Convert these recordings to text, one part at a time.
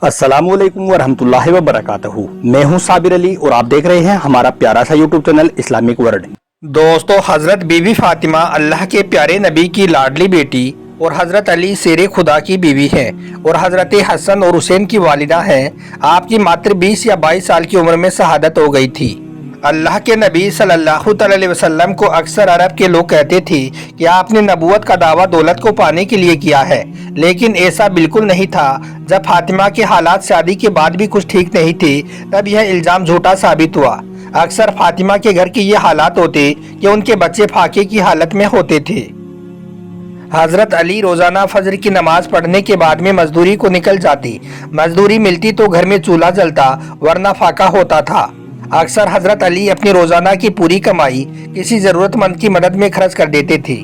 अस्सलाम वालेकुम वरहमतुल्लाहि वबरकातुहू। मैं हूं साबिर अली और आप देख रहे हैं हमारा प्यारा सा यूट्यूब चैनल इस्लामिक वर्ल्ड। दोस्तों, हजरत बीवी फातिमा अल्लाह के प्यारे नबी की लाडली बेटी और हजरत अली शेर खुदा की बीवी हैं और हजरत हसन और हुसैन की वालिदा हैं। आपकी मात्र 20 या 22 साल की उम्र में शहादत हो गई थी। अल्लाह के नबी सल्लल्लाहु अलैहि वसल्लम को अक्सर अरब के लोग कहते थे कि आपने नबूवत का दावा दौलत को पाने के लिए किया है, लेकिन ऐसा बिल्कुल नहीं था। जब फातिमा के हालात शादी के बाद भी कुछ ठीक नहीं थे, तब यह इल्ज़ाम झूठा साबित हुआ। अक्सर फातिमा के घर के ये हालात होते कि उनके बच्चे फाके की हालत में होते थे। हजरत अली रोजाना फजर की नमाज पढ़ने के बाद में मजदूरी को निकल जाती। मजदूरी मिलती तो घर में चूल्हा जलता, वरना फाका होता था। अक्सर हजरत अली अपनी रोजाना की पूरी कमाई किसी जरूरतमंद की मदद में खर्च कर देते थे।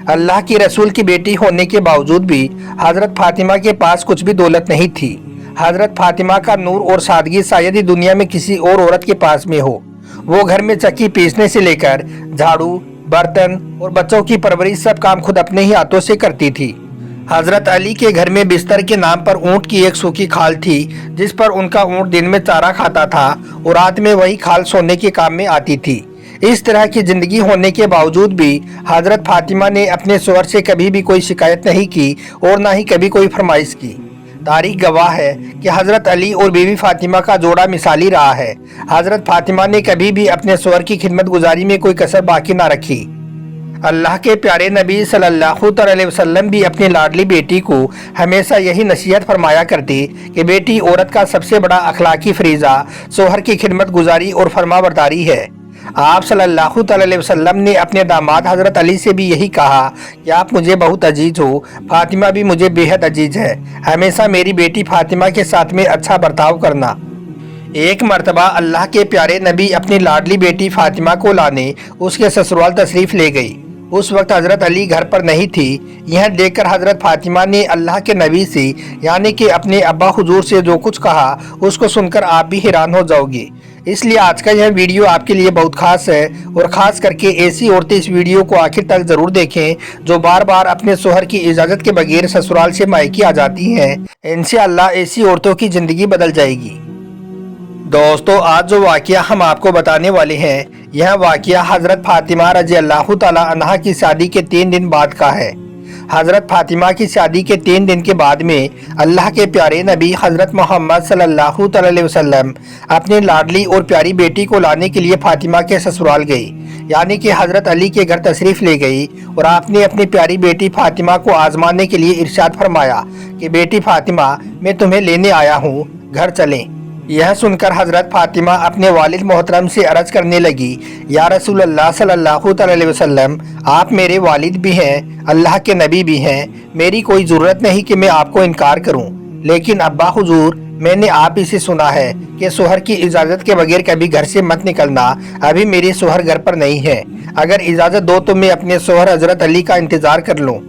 अल्लाह की रसूल की बेटी होने के बावजूद भी हजरत फातिमा के पास कुछ भी दौलत नहीं थी। हजरत फातिमा का नूर और सादगी शायद ही दुनिया में किसी और औरत के पास में हो। वो घर में चक्की पीसने से लेकर झाड़ू, बर्तन और बच्चों की परवरिश सब काम खुद अपने ही हाथों से करती थी। हजरत अली के घर में बिस्तर के नाम पर ऊंट की एक सूखी खाल थी, जिस पर उनका ऊंट दिन में चारा खाता था और रात में वही खाल सोने के काम में आती थी। इस तरह की जिंदगी होने के बावजूद भी हजरत फातिमा ने अपने शौहर से कभी भी कोई शिकायत नहीं की और ना ही कभी कोई फरमाइश की। तारीख गवाह है कि हजरत अली और बीवी फातिमा का जोड़ा मिसाली रहा है। हजरत फातिमा ने कभी भी अपने शौहर की खिदमत गुजारी में कोई कसर बाकी ना रखी। अल्लाह के प्यारे नबी सल्लल्लाहु अलैहि वसल्लम भी अपनी लाडली बेटी को हमेशा यही नसीहत फरमाया करते कि बेटी औरत का सबसे बड़ा अखलाकी फरीज़ा शौहर की खिदमत गुजारी और फरमाबरदारी है। आप सल्लल्लाहु अलैहि वसल्लम ने अपने दामाद हजरत अली से भी यही कहा कि आप मुझे बहुत अजीज हो, फातिमा भी मुझे बेहद अजीज है। हमेशा मेरी बेटी फातिमा के साथ में अच्छा बर्ताव करना। एक मर्तबा अल्लाह के प्यारे नबी अपनी लाडली बेटी फातिमा को लाने उसके ससुराल तशरीफ़ ले गई। उस वक्त हजरत अली घर पर नहीं थी। यह देखकर हजरत फातिमा ने अल्लाह के नबी से यानी कि अपने अब्बा हुजूर से जो कुछ कहा उसको सुनकर आप भी हैरान हो जाओगे। इसलिए आज का यह वीडियो आपके लिए बहुत खास है और ख़ास करके ऐसी औरतें इस वीडियो को आखिर तक ज़रूर देखें जो बार बार अपने शोहर की इजाज़त के बगैर ससुराल से मायके आ जाती हैं। इंशाअल्लाह ऐसी औरतों की ज़िंदगी बदल जाएगी। दोस्तों, आज जो वाक़या हम आपको बताने वाले हैं, यह वाक़या हज़रत फातिमा रज़ी अल्लाह तआला अन्हा की शादी के 3 दिन बाद का है। हज़रत फातिमा की शादी के 3 दिन के बाद में अल्लाह के प्यारे नबी हज़रत मोहम्मद सल्लल्लाहु अलैहि वसल्लम अपने लाडली और प्यारी बेटी को लाने के लिए फातिमा के ससुराल गई, यानी कि हज़रत अली के घर तशरीफ़ ले गई और आपने अपनी प्यारी बेटी फातिमा को आजमाने के लिए इरशाद फरमाया कि बेटी फातिमा, मैं तुम्हें लेने आया हूँ, घर चलें। यह सुनकर हजरत फातिमा अपने वालिद मोहतरम से अर्ज करने लगी, या रसूल अल्लाह सल्लल्लाहु अलैहि वसल्लम, आप मेरे वालिद भी हैं, अल्लाह के नबी भी हैं, मेरी कोई ज़रूरत नहीं कि मैं आपको इनकार करूं। लेकिन अब्बा हुजूर, मैंने आप ही से सुना है कि शोहर की इजाज़त के बगैर कभी घर से मत निकलना। अभी मेरे शोहर घर पर नहीं है, अगर इजाज़त दो तो मैं अपने शोहर हजरत अली का इंतज़ार कर लूँ।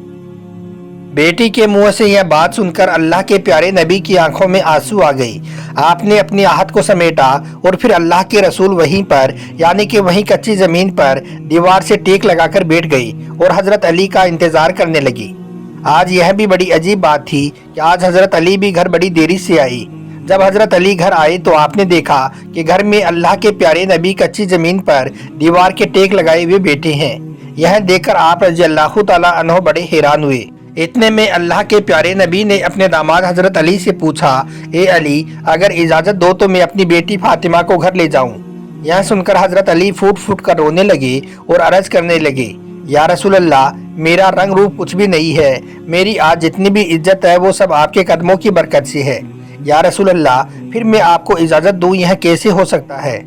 बेटी के मुंह से यह बात सुनकर अल्लाह के प्यारे नबी की आंखों में आंसू आ गई। आपने अपनी आहट को समेटा और फिर अल्लाह के रसूल वहीं पर यानी कि वहीं कच्ची ज़मीन पर दीवार से टेक लगाकर बैठ गई और हज़रत अली का इंतज़ार करने लगी। आज यह भी बड़ी अजीब बात थी कि आज हज़रत अली भी घर बड़ी देरी से आई। जब हज़रत अली घर आए तो आपने देखा कि घर में अल्लाह के प्यारे नबी कच्ची ज़मीन पर दीवार के टेक लगाए हुए बैठे हैं। यह देखकर आप रज़ी अल्लाह तआला अन्हु बड़े हैरान हुए। इतने में अल्लाह के प्यारे नबी ने अपने दामाद हजरत अली से पूछा, ए अली, अगर इजाज़त दो तो मैं अपनी बेटी फातिमा को घर ले जाऊं। यह सुनकर हजरत अली फूट फूट कर रोने लगे और अर्ज करने लगे, या रसूल अल्लाह, मेरा रंग रूप कुछ भी नहीं है, मेरी आज जितनी भी इज्जत है वो सब आपके कदमों की बरकत से है। या रसूल अल्लाह, फिर मैं आपको इजाज़त दूँ, यह कैसे हो सकता है।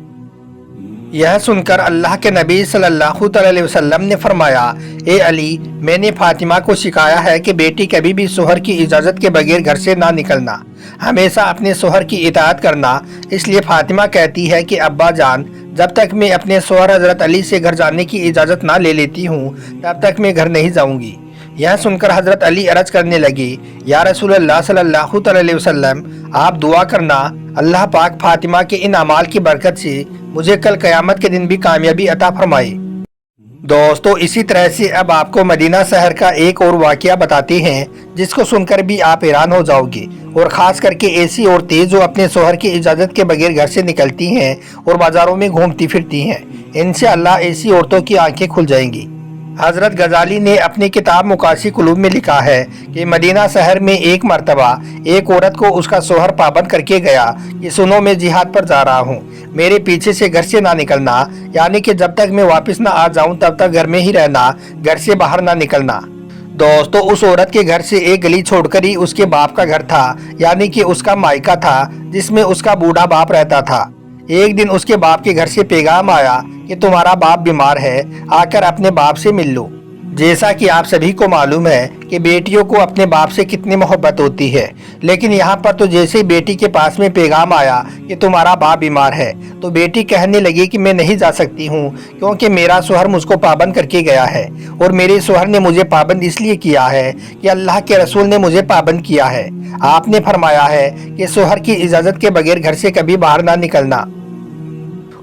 यह सुनकर अल्लाह के नबी सल्लल्लाहु अलैहि वसल्लम ने फरमाया, ए अली, मैंने फातिमा को सिखाया है कि बेटी कभी भी शोहर की इजाज़त के बगैर घर से ना निकलना, हमेशा अपने शोहर की इताअत करना। इसलिए फातिमा कहती है कि अब्बा जान, जब तक मैं अपने शोहर हजरत अली से घर जाने की इजाज़त ना ले लेती हूँ तब तक मैं घर नहीं जाऊँगी। यह सुनकर हजरत अली अर्ज करने लगे, या रसूल अल्लाह सल्लल्लाहु अलैहि वसल्लम, आप दुआ करना अल्लाह पाक फातिमा के इन अमाल की बरकत से मुझे कल क़यामत के दिन भी कामयाबी अता फरमाए। दोस्तों इसी तरह से अब आपको मदीना शहर का एक और वाकया बताते हैं जिसको सुनकर भी आप हैरान हो जाओगे। और खास करके ऐसी औरतें जो अपने शोहर की इजाज़त के बगैर घर से निकलती हैं और बाजारों में घूमती फिरती हैं, इनसे अल्लाह ऐसी औरतों की आंखें खुल जाएंगी। हजरत गजाली ने अपनी किताब मुकाशी कुलूब में लिखा है कि मदीना शहर में एक मर्तबा एक औरत को उसका शोहर पाबंद करके गया कि सुनो मैं जिहाद पर जा रहा हूँ, मेरे पीछे से घर से ना निकलना, यानी कि जब तक मैं वापस ना आ जाऊं तब तक घर में ही रहना, घर से बाहर ना निकलना। दोस्तों उस औरत के घर से एक गली छोड़कर ही उसके बाप का घर था, यानी कि उसका मायका था जिसमें उसका बूढ़ा बाप रहता था। एक दिन उसके बाप के घर से पैगाम आया कि तुम्हारा बाप बीमार है, आकर अपने बाप से मिल लो। जैसा कि आप सभी को मालूम है कि बेटियों को अपने बाप से कितनी मोहब्बत होती है, लेकिन यहाँ पर तो जैसे ही बेटी के पास में पैगाम आया कि तुम्हारा बाप बीमार है, तो बेटी कहने लगी कि मैं नहीं जा सकती हूँ क्योंकि मेरा शोहर मुझको पाबंद करके गया है। और मेरे शोहर ने मुझे पाबंद इसलिए किया है कि अल्लाह के रसूल ने मुझे पाबंद किया है। आपने फरमाया है कि शोहर की इजाज़त के बगैर घर से कभी बाहर ना निकलना।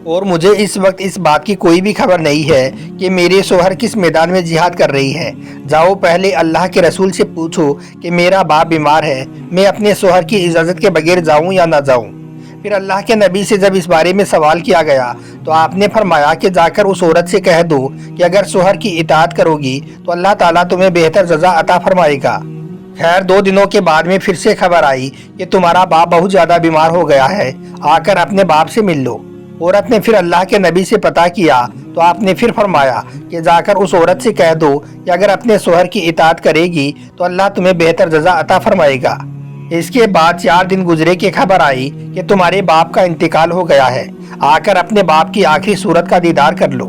और मुझे इस वक्त इस बात की कोई भी खबर नहीं है कि मेरे शोहर किस मैदान में जिहाद कर रही है। जाओ पहले अल्लाह के रसूल से पूछो कि मेरा बाप बीमार है, मैं अपने शोहर की इजाज़त के बगैर जाऊं या ना जाऊं। फिर अल्लाह के नबी से जब इस बारे में सवाल किया गया तो आपने फरमाया कि जाकर उस औरत से कह दो कि अगर शोहर की इताअत करोगी तो अल्लाह ताला तुम्हें बेहतर सज़ा अता फरमाएगा। खैर 2 दिनों के बाद में फिर से खबर आई कि तुम्हारा बाप बहुत ज़्यादा बीमार हो गया है, आकर अपने बाप से मिल लो। औरत ने फिर अल्लाह के नबी से पता किया तो आपने फिर फरमाया कि जाकर उस औरत से कह दो कि अगर अपने शोहर की इताअत करेगी तो अल्लाह तुम्हें बेहतर जज़ा अता फरमाएगा। इसके बाद 4 दिन गुजरे की खबर आई कि तुम्हारे बाप का इंतकाल हो गया है, आकर अपने बाप की आखिरी सूरत का दीदार कर लो।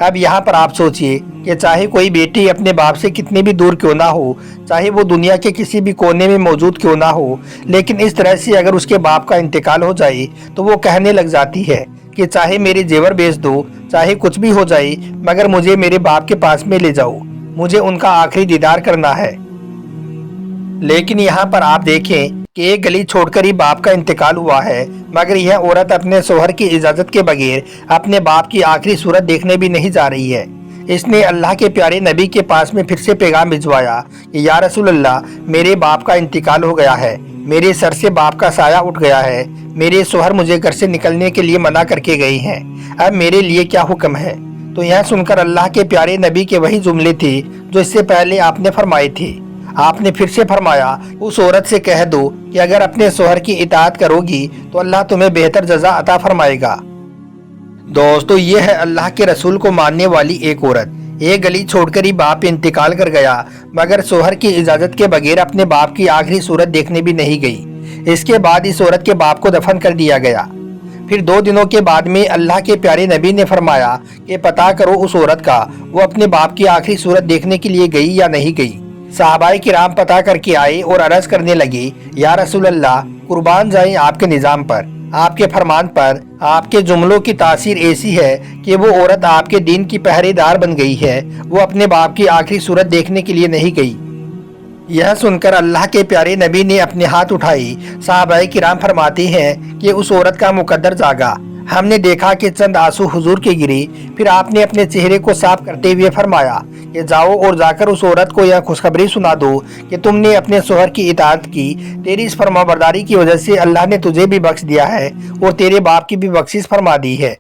अब यहाँ पर आप सोचिए कि चाहे कोई बेटी अपने बाप से कितनी भी दूर क्यों ना हो, चाहे वो दुनिया के किसी भी कोने में मौजूद क्यों ना हो, लेकिन इस तरह से अगर उसके बाप का इंतकाल हो जाए तो वो कहने लग जाती है कि चाहे मेरे जेवर बेच दो, चाहे कुछ भी हो जाए, मगर मुझे मेरे बाप के पास में ले जाओ, मुझे उनका आखिरी दीदार करना है। लेकिन यहाँ पर आप देखें कि एक गली छोड़कर ही बाप का इंतकाल हुआ है, मगर यह औरत अपने शोहर की इजाज़त के बगैर अपने बाप की आखिरी सूरत देखने भी नहीं जा रही है। इसने अल्लाह के प्यारे नबी के पास में फिर से पैगाम भिजवाया कि या रसूल अल्लाह, मेरे बाप का इंतकाल हो गया है, मेरे सर से बाप का साया उठ गया है, मेरे शोहर मुझे घर से निकलने के लिए मना करके गई हैं, अब मेरे लिए क्या हुक्म है। तो यह सुनकर अल्लाह के प्यारे नबी के वही जुमले थे जो इससे पहले आपने फरमाए थे। आपने फिर से फरमाया उस औरत से कह दो कि अगर अपने शोहर की इताअत करोगी तो अल्लाह तुम्हें बेहतर जज़ा अता फरमाएगा। दोस्तों ये है अल्लाह के रसूल को मानने वाली एक औरत। एक गली छोड़कर ही बाप इंतकाल कर गया, मगर शोहर की इजाज़त के बगैर अपने बाप की आखिरी सूरत देखने भी नहीं गई। इसके बाद इस औरत के बाप को दफन कर दिया गया। फिर 2 दिनों के बाद में अल्लाह के प्यारे नबी ने फरमाया कि पता करो उस औरत का वो अपने बाप की आखिरी सूरत देखने के लिए गई या नहीं गई। सहाबाए किराम पता करके आए और अर्ज करने लगे, या रसूल अल्लाह, कुर्बान जाएं आपके निज़ाम पर, आपके फरमान पर। आपके जुमलों की तासीर ऐसी है कि वो औरत आपके दीन की पहरेदार बन गई है, वो अपने बाप की आखिरी सूरत देखने के लिए नहीं गई। यह सुनकर अल्लाह के प्यारे नबी ने अपने हाथ उठाए। सहाबाए किराम फरमाते हैं कि उस औरत का मुकद्दर जागा, हमने देखा कि चंद आंसू हुजूर के गिरे। फिर आपने अपने चेहरे को साफ करते हुए फरमाया कि जाओ और जाकर उस औरत को यह खुशखबरी सुना दो कि तुमने अपने शोहर की इताअत की, तेरी इस फरमाबरदारी की वजह से अल्लाह ने तुझे भी बख्श दिया है और तेरे बाप की भी बख्शिश फरमा दी है।